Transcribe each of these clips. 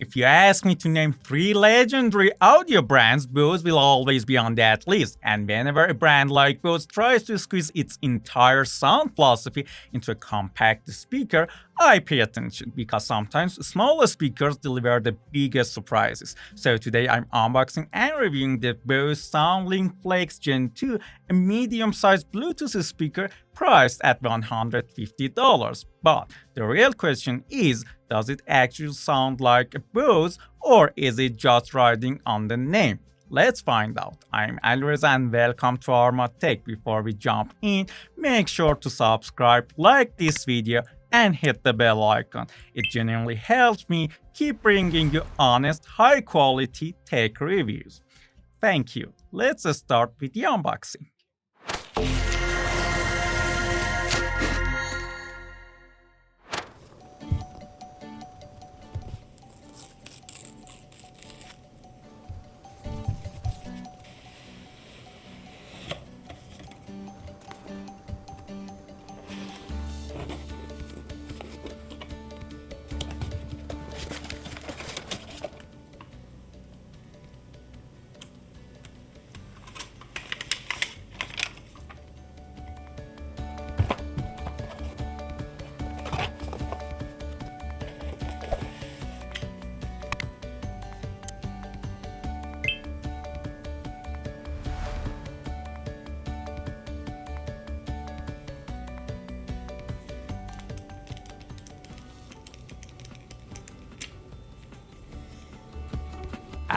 If you ask me to name 3 legendary audio brands, Bose will always be on that list. And whenever a brand like Bose tries to squeeze its entire sound philosophy into a compact speaker, I pay attention because sometimes smaller speakers deliver the biggest surprises. So today I'm unboxing and reviewing the Bose SoundLink Flex Gen2, a medium-sized Bluetooth speaker priced at $150. But the real question is, does it actually sound like a Bose or is it just riding on the name? Let's find out. I'm Alreza and welcome to Arma Tech. Before we jump in, make sure to subscribe, like this video, and hit the bell icon. It genuinely helps me keep bringing you honest, high-quality tech reviews. Thank you. Let's start with the unboxing.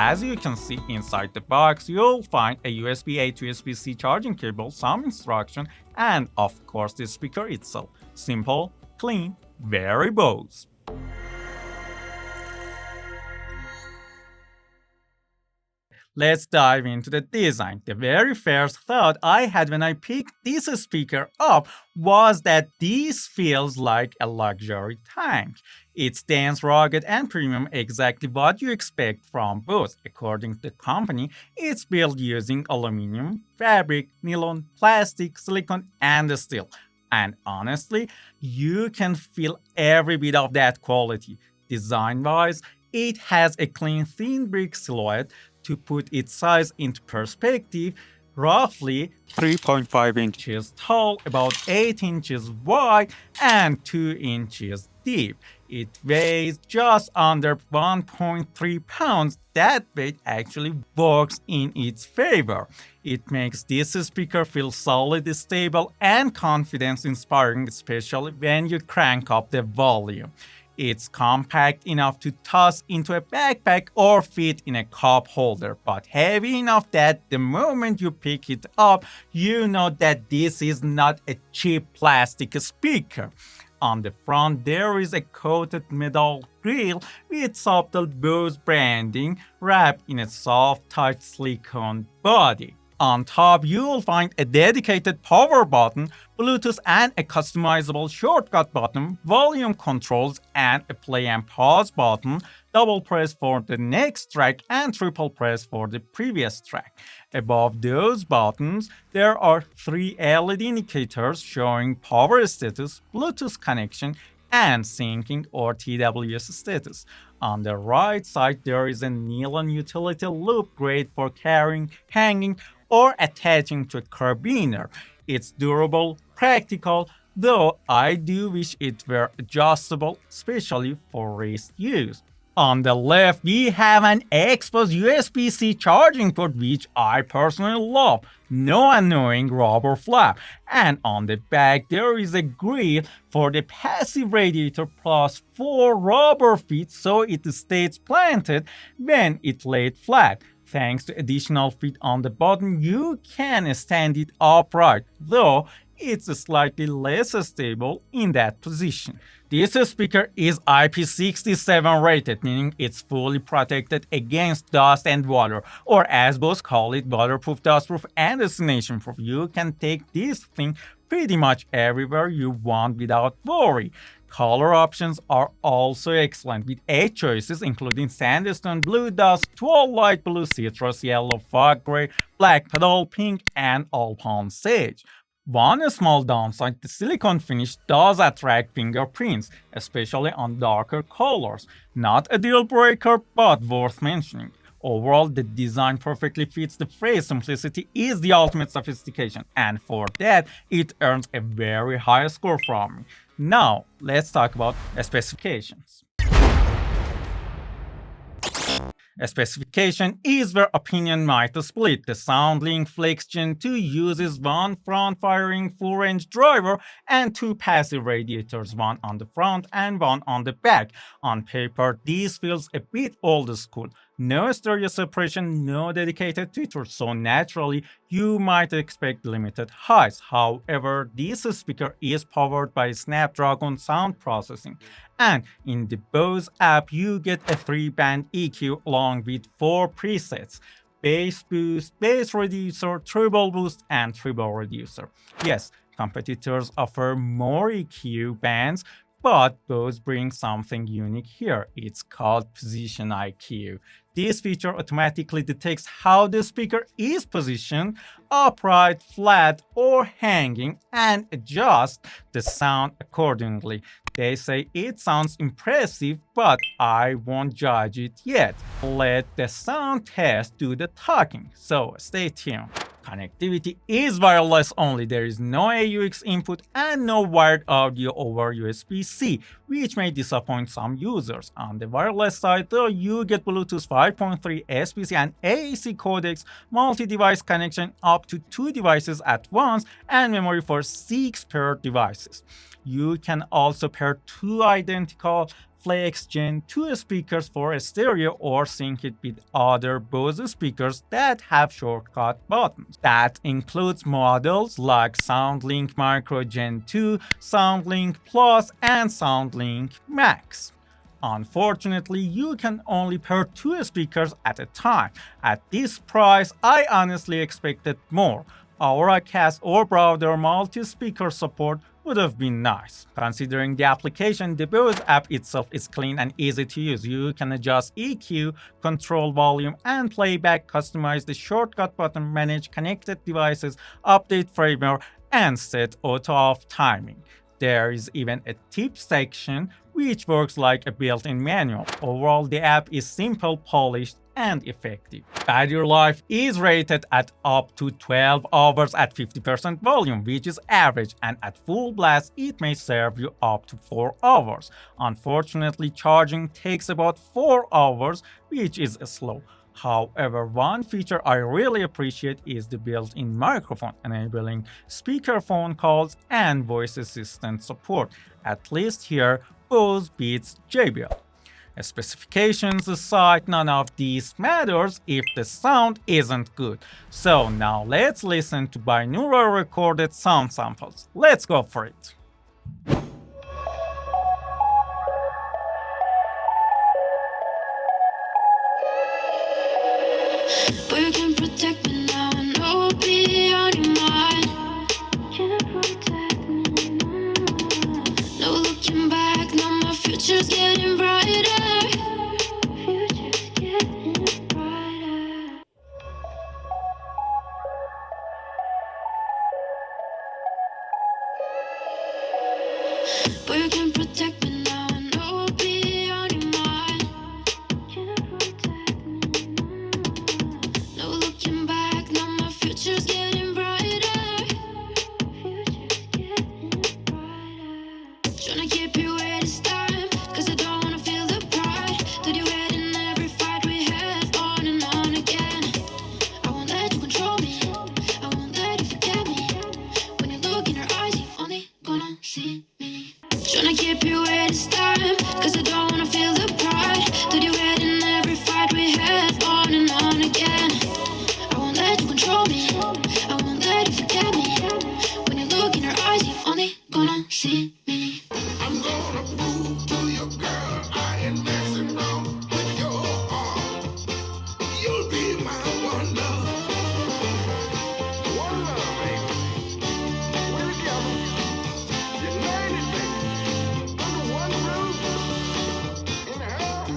As you can see inside the box, you'll find a USB-A to USB-C charging cable, some instruction, and of course the speaker itself. Simple, clean, very Bose. Let's dive into the design. The very first thought I had when I picked this speaker up was that this feels like a luxury tank. It's dense, rugged, and premium, exactly what you expect from Bose. According to the company, it's built using aluminum, fabric, nylon, plastic, silicone, and steel. And honestly, you can feel every bit of that quality. Design-wise, it has a clean, thin brick silhouette. To put its size into perspective, roughly 3.5 inches tall, about 8 inches wide, and 2 inches deep. It weighs just under 1.3 pounds. That weight actually works in its favor. It makes this speaker feel solid, stable, and confidence-inspiring, especially when you crank up the volume. It's compact enough to toss into a backpack or fit in a cup holder, but heavy enough that the moment you pick it up, you know that this is not a cheap plastic speaker. On the front, there is a coated metal grille with subtle Bose branding wrapped in a soft-touch silicone body. On top, you'll find a dedicated power button, Bluetooth and a customizable shortcut button, volume controls, and a play and pause button, double press for the next track and triple press for the previous track. Above those buttons, there are 3 LED indicators showing power status, Bluetooth connection, and syncing or TWS status. On the right side, there is a nylon utility loop great for carrying, hanging, or attaching to a carabiner. It's durable, practical, though I do wish it were adjustable, especially for race use. On the left, we have an exposed USB-C charging port, which I personally love. No annoying rubber flap. And on the back, there is a grill for the passive radiator plus 4 rubber feet so it stays planted when it laid flat. Thanks to additional feet on the bottom, you can stand it upright, though it's slightly less stable in that position. This speaker is IP67 rated, meaning it's fully protected against dust and water, or as Bose call it, waterproof, dustproof, and destination-proof. You can take this thing pretty much everywhere you want without worry. Color options are also excellent with 8 choices including sandstone blue, dusk, tall light blue, citrus yellow, fog gray, black pedal pink, and alpine sage. One small downside, the silicone finish does attract fingerprints, especially on darker colors. Not a deal breaker, but worth mentioning. Overall, the design perfectly fits the phrase simplicity is the ultimate sophistication, and for that, it earns a very high score from me. Now, let's talk about specifications. A specification is where opinion might split. The SoundLink Flex Gen 2 uses one front-firing full-range driver and two passive radiators, one on the front and one on the back. On paper, this feels a bit old school. No stereo separation, no dedicated tweeters, so naturally, you might expect limited highs. However, this speaker is powered by Snapdragon sound processing. And in the Bose app, you get a 3-band EQ along with 4 presets: bass boost, bass reducer, treble boost, and treble reducer. Yes, competitors offer more EQ bands, but Bose brings something unique here. It's called PositionIQ. This feature automatically detects how the speaker is positioned, upright, flat, or hanging, and adjusts the sound accordingly. They say it sounds impressive, but I won't judge it yet. Let the sound test do the talking, so stay tuned. Connectivity is wireless only. There is no AUX input and no wired audio over USB-C, which may disappoint some users. On the wireless side, though, you get Bluetooth 5.3, SBC, and AAC codecs, multi-device connection up to 2 devices at once, and memory for 6 paired devices. You can also pair 2 identical Flex Gen 2 speakers for a stereo or sync it with other Bose speakers that have shortcut buttons. That includes models like SoundLink Micro Gen 2, SoundLink Plus, and SoundLink Max. Unfortunately, you can only pair 2 speakers at a time. At this price, I honestly expected more. Auracast or broader multi-speaker support would have been nice. Considering the application, the Bose app itself is clean and easy to use. You can adjust EQ, control volume and playback, customize the shortcut button, manage connected devices, update firmware, and set auto-off timing. There is even a tips section which works like a built-in manual. Overall, the app is simple, polished, and effective. Battery life is rated at up to 12 hours at 50% volume, which is average, and at full blast it may serve you up to 4 hours. Unfortunately, charging takes about 4 hours, which is slow. However, one feature I really appreciate is the built-in microphone, enabling speakerphone calls and voice assistant support. At least here, Bose beats JBL. Specifications aside, none of these matters if the sound isn't good. So now let's listen to binaural recorded sound samples. Let's go for it. But you can protect me now, I know I'll be on your mind. Can you protect me now? No looking back, now my future's getting brighter. Future's getting brighter. But you can protect me now, I know I'll be on your mind. Can you protect me now? No looking back, now my future's getting brighter. Future's getting brighter. Tryna keep you where this time, cause I don't wanna feel the pride that you had in every fight we had on and on again. I won't let you control me, I won't let you forget me. When you look in her eyes, you only gonna see me. Tryna keep you where this time, cause I don't wanna feel the pride that you had in every fight we had on and on again. I won't let you control me, I won't let you forget me. When you look in her eyes, you only gonna see me. I'm gonna prove to your girl I ain't messing wrong with your heart. You'll be my one love. One love, baby. We're together. United, baby. Under one roof. In the house.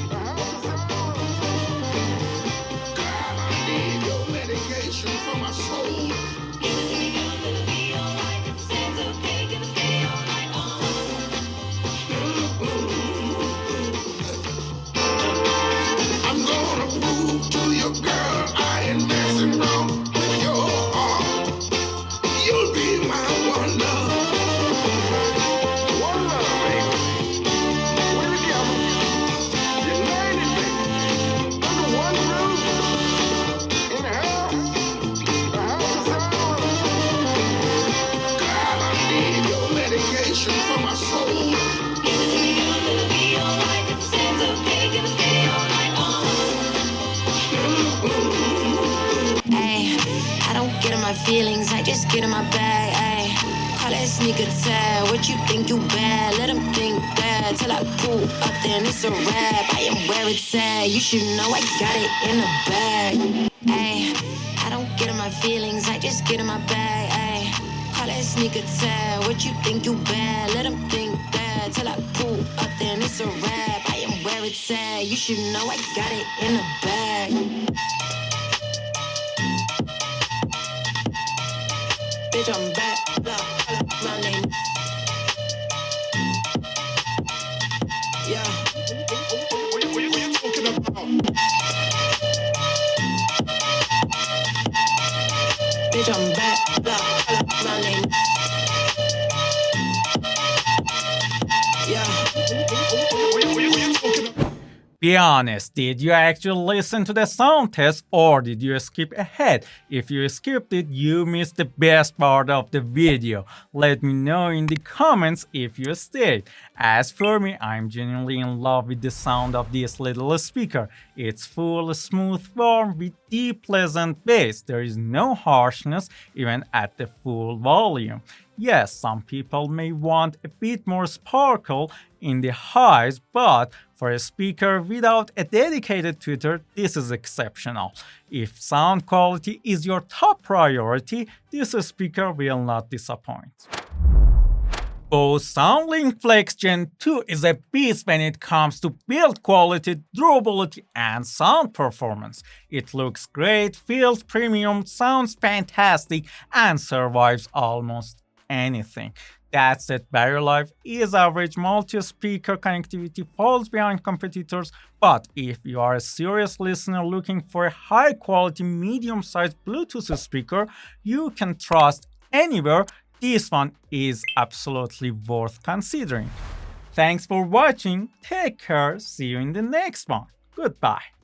The house is ours. God, I need your medication for my soul. feelings, I just get in my bag, ayy. Call that sneaker tag, what you think you bad? Let them think that, till I pull up then it's a wrap. I am where it's at, you should know I got it in the bag, ayy. I don't get in my feelings, I just get in my bag, ayy. Call that sneaker tag, what you think you bad? Let them think that, till I pull up then it's a wrap. I am where it's at, you should know I got it in the bag. Bitch, I'm back, running. Yeah. What you talking about? Bitch, I'm back, running. Yeah. What you talking about? Be honest, did you actually listen to the sound test or did you skip ahead? If you skipped it, you missed the best part of the video. Let me know in the comments if you stayed. As for me, I'm genuinely in love with the sound of this little speaker. It's full, smooth form with deep, pleasant bass. There is no harshness even at the full volume. Yes, some people may want a bit more sparkle in the highs, but for a speaker without a dedicated tweeter, this is exceptional. If sound quality is your top priority, this speaker will not disappoint. Bose SoundLink Flex Gen 2 is a beast when it comes to build quality, durability, and sound performance. It looks great, feels premium, sounds fantastic, and survives almost anything. That said, battery life is average, multi-speaker connectivity falls behind competitors, but if you are a serious listener looking for a high-quality, medium-sized Bluetooth speaker you can trust anywhere, this one is absolutely worth considering. Thanks for watching, take care, see you in the next one. Goodbye.